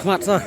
Khmat rồi.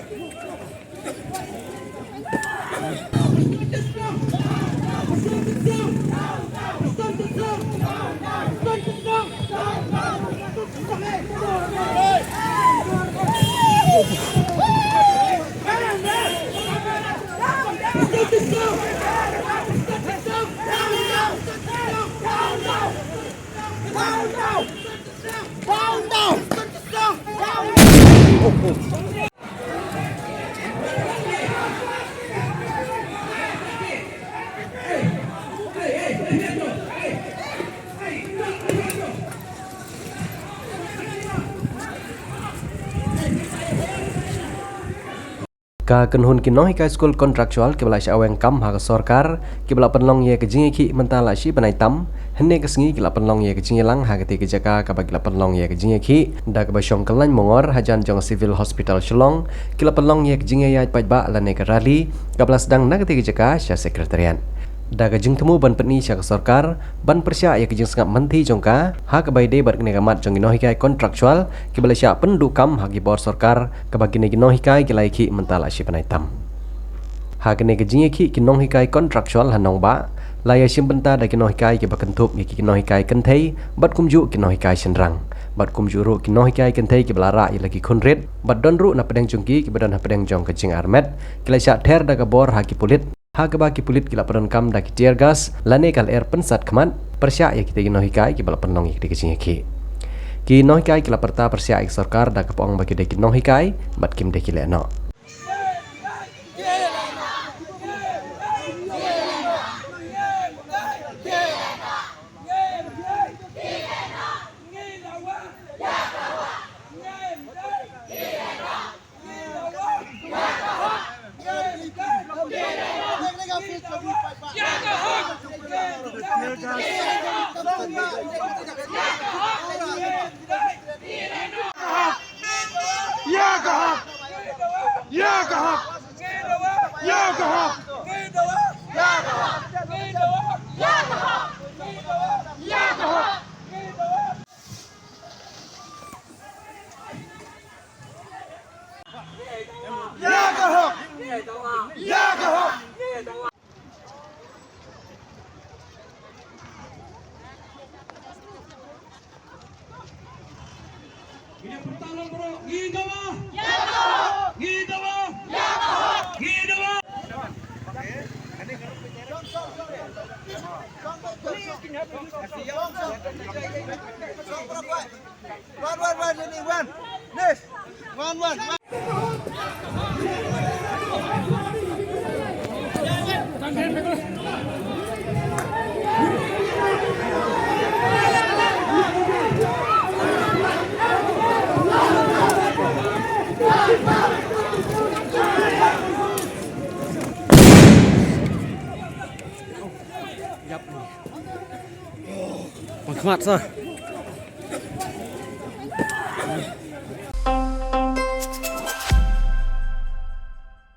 Ka kenhun kinohi ka school kontraktual ke belas aweng kam ha sorkar ke bela penlong ye ke jingi ki mentala si benai tam henne ke sengi ke la penlong ye ke jingi lang ha ke ti ke jaka ka bagi la penlong ye ke jingi ki da ke basyong kelan mongor hajan jong civil hospital Shillong ke la penlong ye ke jingi ya pai ba la ne ke rali ka belas dang na ke ti ke jaka sya sekretariat da ke jing temu ban petni sya ke sorkar ban persya ye ke jing sengap menti jongka ha ke bai de bar ke ne gamat jong kinohi ka kontraktual ke bela sya pendukam ha ki bor sorkar ke bagi ne kinohi ka ke lai ki mentala si benai tam ha ke ne ke jingi ki kinohi ka kontraktual hanong ba laya simbenta da kinohi ka ke bakentup ye kinohi ka kenthei bat kumju kinohi ka senrang bat kumju ru kinohi ka kenthei ke belara ye lagi khunret bat don ru na pedang jongki ke badan pedang jong ke jing armet ke lai sya ther da ke bor ha ki pulit ha ke baki pulit kila peron kam da ki tear gas lane kal air pensat khamat persya ye kita kinohi kai ki bala penong ye ki jingi ki nohi kai kila perta persya ek sarkar da ke pong bagi de kinohi kai bat kim de kile no Khmat rồi.